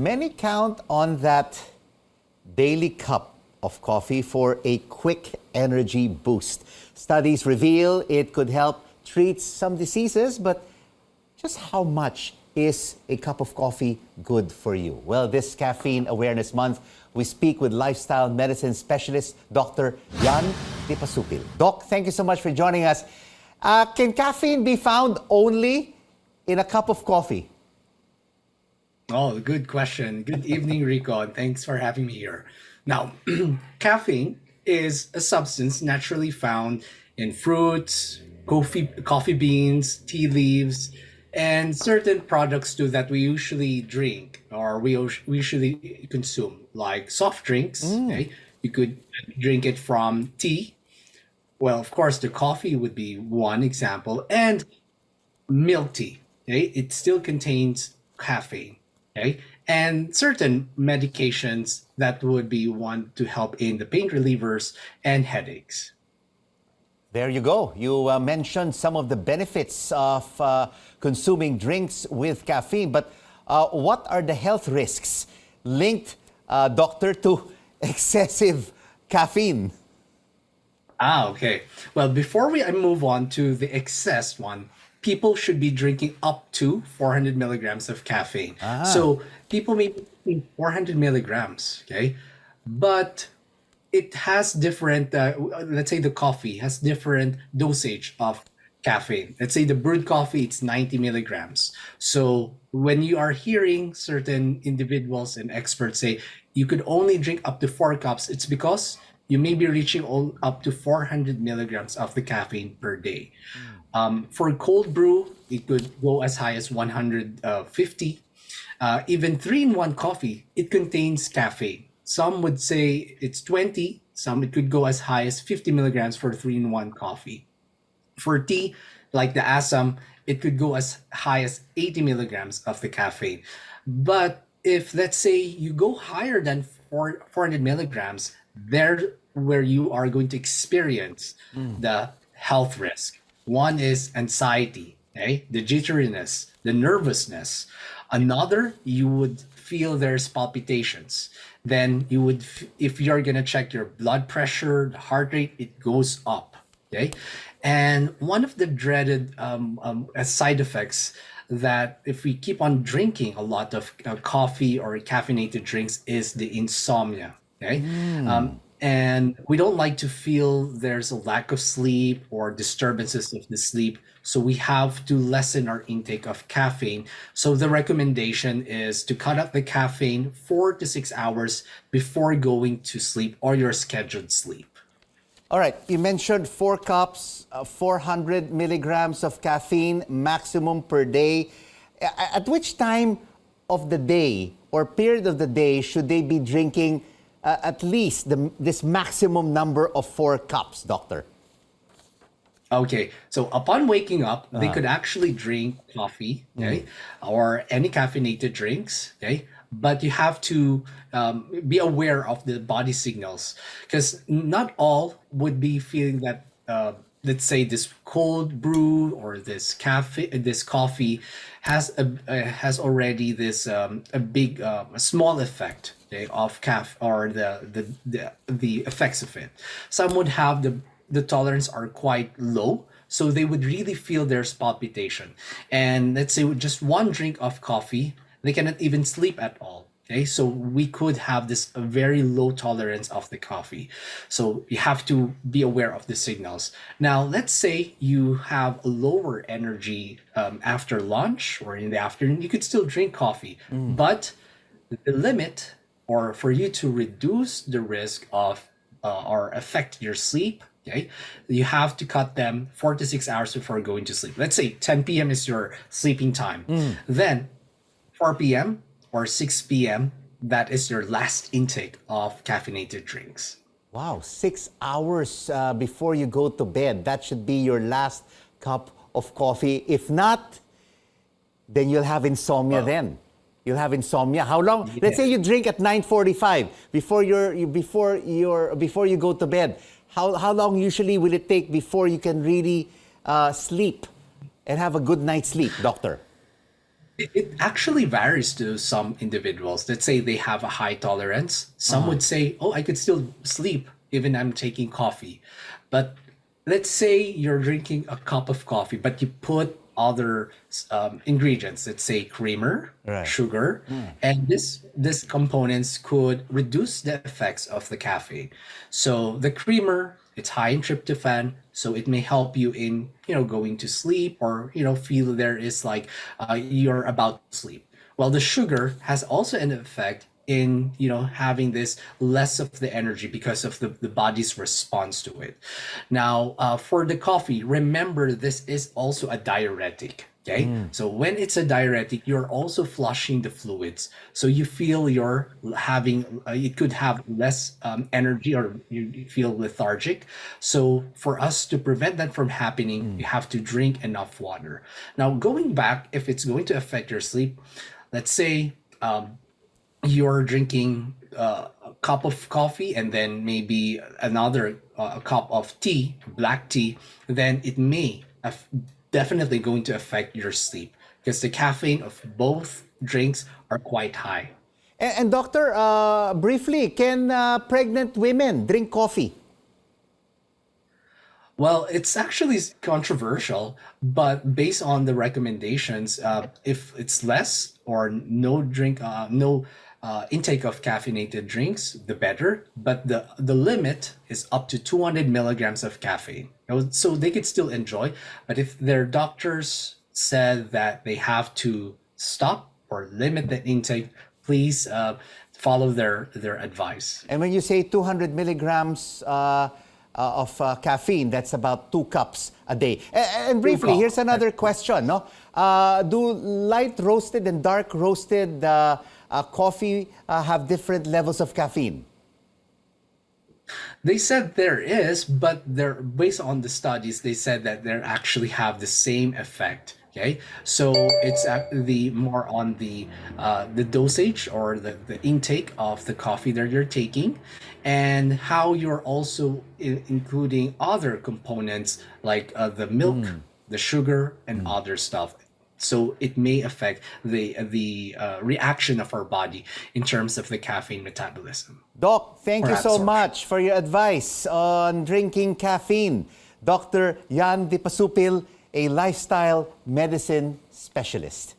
Many count on that daily cup of coffee for a quick energy boost. Studies reveal it could help treat some diseases, but just how much is a cup of coffee good for you? Well, this Caffeine Awareness Month, we speak with lifestyle medicine specialist Dr. Dipasupil. Doc, thank you so much for joining us. Can caffeine be found only in a cup of coffee? Oh, good question. Good evening, Rico, and thanks for having me here. Now, caffeine is a substance naturally found in fruits, coffee beans, tea leaves, and certain products too that we usually drink or we usually consume, like soft drinks. Okay? You could drink it from tea. Well, of course, the coffee would be one example, and milk tea. Okay? It still contains caffeine. Okay? And certain medications that would be one to help in the pain relievers and headaches. There you go. You mentioned some of the benefits of consuming drinks with caffeine, but what are the health risks linked, doctor, to excessive caffeine? Okay. Well, before I move on to the excess one, people should be drinking up to 400 milligrams of caffeine. So people may be drinking 400 milligrams, okay? But it has different, let's say the coffee has different dosage of caffeine. Let's say the brewed coffee, it's 90 milligrams. So when you are hearing certain individuals and experts say you could only drink up to 4 cups, it's because you may be reaching up to 400 milligrams of the caffeine per day. For cold brew, it could go as high as 150. Even 3-in-1 coffee, it contains caffeine. Some would say it's 20. Some it could go as high as 50 milligrams for 3-in-1 coffee. For tea, like the Assam, it could go as high as 80 milligrams of the caffeine. But if, let's say, you go higher than 400 milligrams, there where you are going to experience the health risk. One is anxiety, okay? The jitteriness, the nervousness. Another, you would feel there's palpitations. Then you would, if you're gonna check your blood pressure, the heart rate, it goes up, okay? And one of the dreaded side effects that if we keep on drinking a lot of coffee or caffeinated drinks is the insomnia, okay? And we don't like to feel there's a lack of sleep or disturbances of the sleep. So we have to lessen our intake of caffeine. So the recommendation is to cut out the caffeine 4 to 6 hours before going to sleep or your scheduled sleep. All right, you mentioned 4 cups, 400 milligrams of caffeine maximum per day. At which time of the day or period of the day should they be drinking at least this maximum number of 4 cups, doctor? Okay, so upon waking up, they could actually drink coffee, okay, or any caffeinated drinks, okay? But you have to be aware of the body signals, because not all would be feeling that, let's say, this cold brew or this coffee has already this a small effect, okay, of or the effects of it. Some would have the tolerance are quite low, so they would really feel there's palpitation. And let's say with just one drink of coffee, they cannot even sleep at all. Okay, so we could have this very low tolerance of the coffee. So you have to be aware of the signals. Now, let's say you have a lower energy after lunch or in the afternoon, you could still drink coffee. But the limit, or for you to reduce the risk of or affect your sleep, okay, you have to cut them 4 to 6 hours before going to sleep. Let's say 10 p.m. is your sleeping time. Then 4 p.m. or 6 p.m., that is your last intake of caffeinated drinks. Wow, 6 hours before you go to bed. That should be your last cup of coffee. If not, then you'll have insomnia then. You'll have insomnia. How long? Yeah. Let's say you drink at 9:45 before you go to bed. How long usually will it take before you can really sleep and have a good night's sleep, doctor? It actually varies to some individuals. Let's say they have a high tolerance. Some would say, "Oh, I could still sleep even I'm taking coffee." But let's say you're drinking a cup of coffee, but you put other ingredients. Let's say creamer, Right. sugar, and this components could reduce the effects of the caffeine. So the creamer, it's high in tryptophan, so it may help you in going to sleep, or feel there is like you're about to sleep. Well, the sugar has also an effect in having this less of the energy because of the body's response to it. Now, for the coffee, remember this is also a diuretic. Okay, so when it's a diuretic, you're also flushing the fluids, so you feel you're having it could have less energy, or you feel lethargic. So for us to prevent that from happening, you have to drink enough water. Now, going back, if it's going to affect your sleep, let's say you're drinking a cup of coffee and then maybe another cup of tea, black tea, then it may definitely going to affect your sleep because the caffeine of both drinks are quite high. And doctor, briefly, can pregnant women drink coffee? Well, it's actually controversial, but based on the recommendations, if it's less or no intake of caffeinated drinks, the better. But the limit is up to 200 milligrams of caffeine. So they could still enjoy, but if their doctors said that they have to stop or limit the intake, please follow their advice. And when you say 200 milligrams of caffeine, that's about 2 cups a day. And briefly, here's another question. No? Do light roasted and dark roasted coffee have different levels of caffeine? They said there is, but they're based on the studies. They said that they actually have the same effect. Okay, so it's the more on the dosage or the intake of the coffee that you're taking, and how you're also including other components like the milk, the sugar, and other stuff. So it may affect the reaction of our body in terms of the caffeine metabolism. Doc, thank Or you so absorption. much for your advice on drinking caffeine. Dr. Jan Dipasupil, a lifestyle medicine specialist.